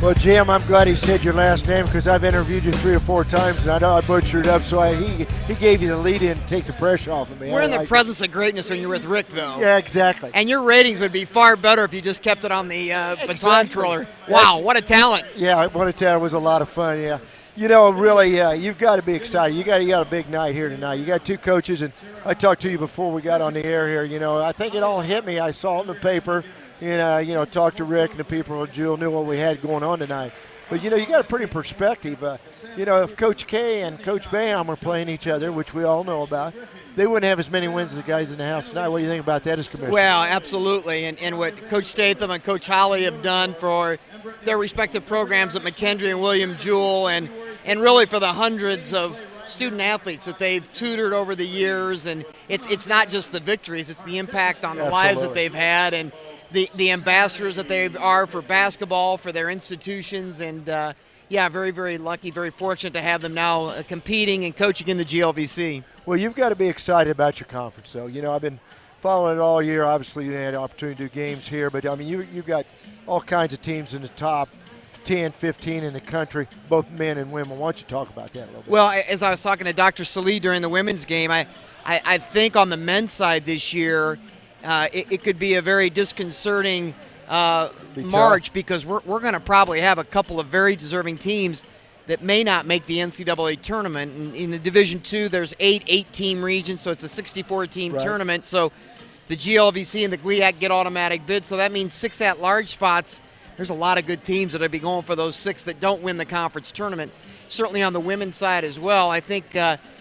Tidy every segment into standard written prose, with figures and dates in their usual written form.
Well, Jim, I'm glad he said your last name because I've interviewed you 3 or 4 times, and I know I butchered it up, so he gave you the lead-in to take the pressure off of me. We're in the presence of greatness when you're with Rick, though. Yeah, exactly. And your ratings would be far better if you just kept it on the baton twirler. Wow, what a talent. Yeah, what a talent. It was a lot of fun, yeah. You know, really, you've got to be excited. You got a big night here tonight. You got 2 coaches, and I talked to you before we got on the air here. You know, I think it all hit me. I saw it in the paper, and, you know, talked to Rick and the people at Jewel, knew what we had going on tonight. But, you know, you got a pretty perspective. You know, if Coach K and Coach Bam are playing each other, which we all know about, they wouldn't have as many wins as the guys in the house tonight. What do you think about that as commissioner? Well, absolutely. And what Coach Statham and Coach Holly have done for their respective programs at McKendree and William Jewell and really for the hundreds of student athletes that they've tutored over the years. And it's not just the victories, it's the impact on the lives that they've had and the ambassadors that they are for basketball, for their institutions. And, yeah, very, very lucky, very fortunate to have them now competing and coaching in the GLVC. Well, you've got to be excited about your conference, though. You know, I've been following it all year. Obviously, you had an opportunity to do games here, but, I mean, you've got all kinds of teams in the top 10, 15 in the country, both men and women. Why don't you talk about that a little bit? Well, as I was talking to Dr. Salih during the women's game, I think on the men's side this year, it could be a very disconcerting March because we're going to probably have a couple of very deserving teams that may not make the NCAA tournament. In the Division II, there's 8-team regions, so it's a 64-team tournament. So the GLVC and the GWIAC get automatic bids, so that means 6 at-large spots. There's a lot of good teams that will be going for those 6 that don't win the conference tournament. Certainly on the women's side as well, I think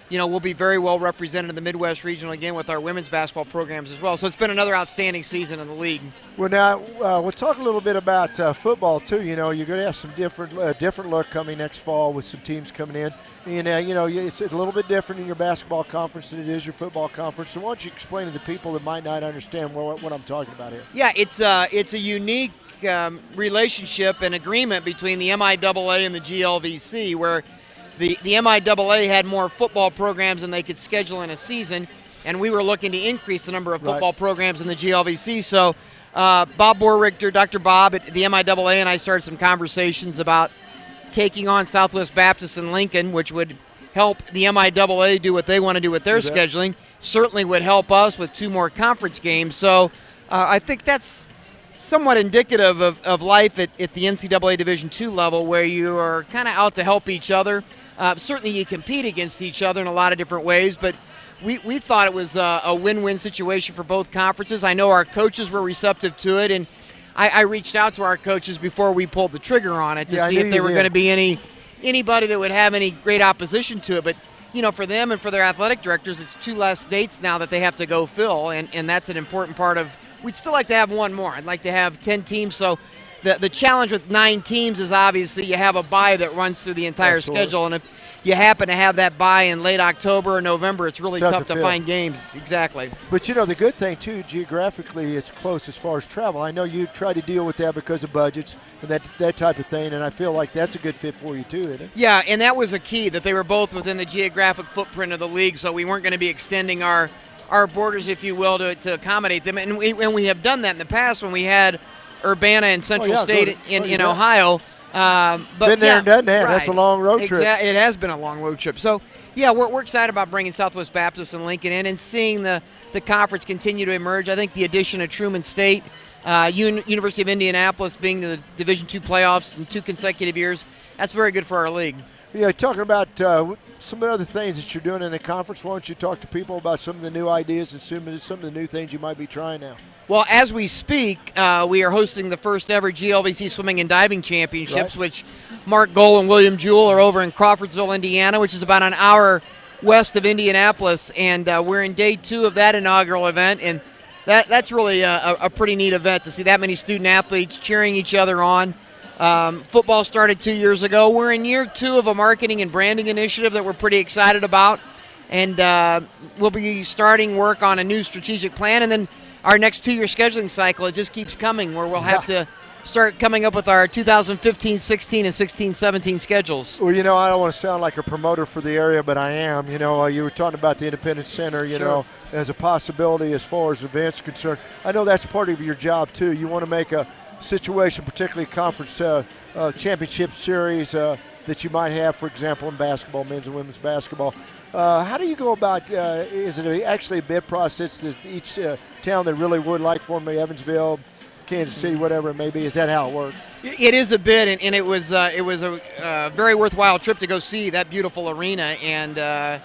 you know, we'll be very well represented in the Midwest Regional again with our women's basketball programs as well. So it's been another outstanding season in the league. Well, now we'll talk a little bit about football too. You know, you're going to have some different look coming next fall with some teams coming in. And you know, it's a little bit different in your basketball conference than it is your football conference. So why don't you explain to the people that might not understand what I'm talking about here? Yeah, it's a unique relationship and agreement between the MIAA and the GLVC, where the MIAA had more football programs than they could schedule in a season, and we were looking to increase the number of football programs in the GLVC. So Bob Borrichter, Dr. Bob at the MIAA, and I started some conversations about taking on Southwest Baptist and Lincoln, which would help the MIAA do what they want to do with their scheduling. Certainly would help us with 2 more conference games. So I think that's somewhat indicative of life at the NCAA Division II level, where you are kind of out to help each other. Certainly you compete against each other in a lot of different ways, but we thought it was a win-win situation for both conferences. I know our coaches were receptive to it, and I reached out to our coaches before we pulled the trigger on it to see if there were going to be anybody that would have any great opposition to it. But, you know, for them and for their athletic directors, it's 2 less dates now that they have to go fill, and that's an important part of. We'd still like to have 1 more. I'd like to have 10 teams. So the challenge with 9 teams is obviously you have a bye that runs through the entire schedule. And if you happen to have that bye in late October or November, it's really tough to find games. Exactly. But, you know, the good thing, too, geographically it's close as far as travel. I know you try to deal with that because of budgets and that type of thing, and I feel like that's a good fit for you, too, isn't it? Yeah, and that was a key, that they were both within the geographic footprint of the league, so we weren't going to be extending our borders, if you will, to accommodate them. And we have done that in the past when we had Urbana and Central State in Ohio. But been there and done that. Right. That's a long road trip. It has been a long road trip. So, yeah, we're excited about bringing Southwest Baptist and Lincoln in and seeing the conference continue to emerge. I think the addition of Truman State, University of Indianapolis being to the Division II playoffs in 2 consecutive years, that's very good for our league. Yeah, talking about some of the other things that you're doing in the conference, why don't you talk to people about some of the new ideas and some of the new things you might be trying now? Well, as we speak, we are hosting the first ever GLVC Swimming and Diving Championships, which Mark Gohl and William Jewell are over in Crawfordsville, Indiana, which is about an hour west of Indianapolis. And we're in day 2 of that inaugural event, and that's really a pretty neat event to see that many student athletes cheering each other on. Football started 2 years ago. We're in year 2 of a marketing and branding initiative that we're pretty excited about. And we'll be starting work on a new strategic plan. And then our next 2-year scheduling cycle, it just keeps coming, where we'll have to start coming up with our 2015-16 and 16-17 schedules. Well, you know, I don't want to sound like a promoter for the area, but I am. You know, you were talking about the Independent Center, you know, as a possibility as far as events concerned. I know that's part of your job, too. You want to make a situation, particularly conference championship series that you might have, for example, in basketball, men's and women's basketball. How do you go about, is it actually a bid process that each town that really would like for me, Evansville, Kansas City, whatever it may be, is that how it works? It is a bid, and it was a very worthwhile trip to go see that beautiful arena, and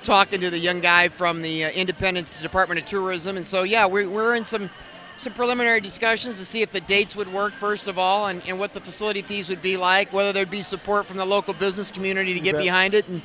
talking to the young guy from the Independence Department of Tourism. And so, yeah, we're in some preliminary discussions to see if the dates would work, first of all, and what the facility fees would be like, whether there'd be support from the local business community to get behind it. And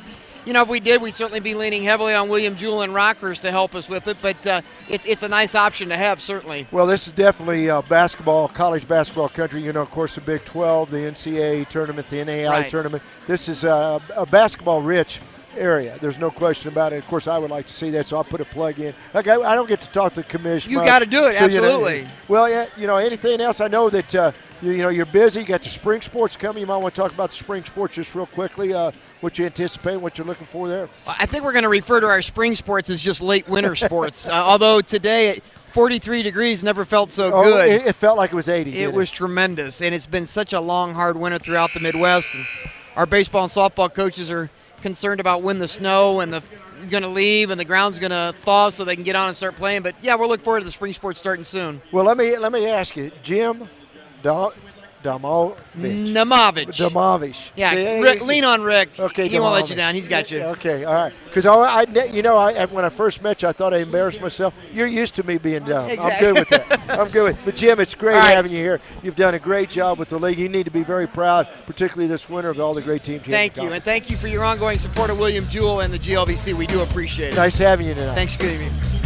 if we did, we'd certainly be leaning heavily on William Jewell and Rockers to help us with it, but it's a nice option to have, certainly. Well, this is definitely basketball, college basketball country. Of course, the Big 12, the NCAA tournament, the NAI tournament. This is a basketball-rich area. There's no question about it. Of course, I would like to see that, so I'll put a plug in. Okay, I don't get to talk to the commission. You got to do it, so, absolutely. Well, yeah, anything else? I know that you're busy. You got the spring sports coming. You might want to talk about the spring sports just real quickly. What you anticipate, what you're looking for there. I think we're going to refer to our spring sports as just late winter sports. Although today, 43 degrees never felt so good. It felt like it was 80. It was tremendous, and it's been such a long, hard winter throughout the Midwest. And our baseball and softball coaches are concerned about when the snow and the going to leave and the ground's going to thaw so they can get on and start playing. But yeah, we're looking forward to the spring sports starting soon. Well, let me ask you, Jim Naumovich. Yeah, lean on Rick. Okay, he won't let you down. He's got you. Okay, all right. Because when I first met you, I thought I embarrassed myself. You're used to me being dumb. Exactly. I'm good with that. I'm good with it. But Jim, it's great having you here. You've done a great job with the league. You need to be very proud, particularly this winter, of all the great teams. Thank you, and thank you for your ongoing support of William Jewell and the GLVC. We do appreciate it. Nice having you tonight. Thanks for giving me.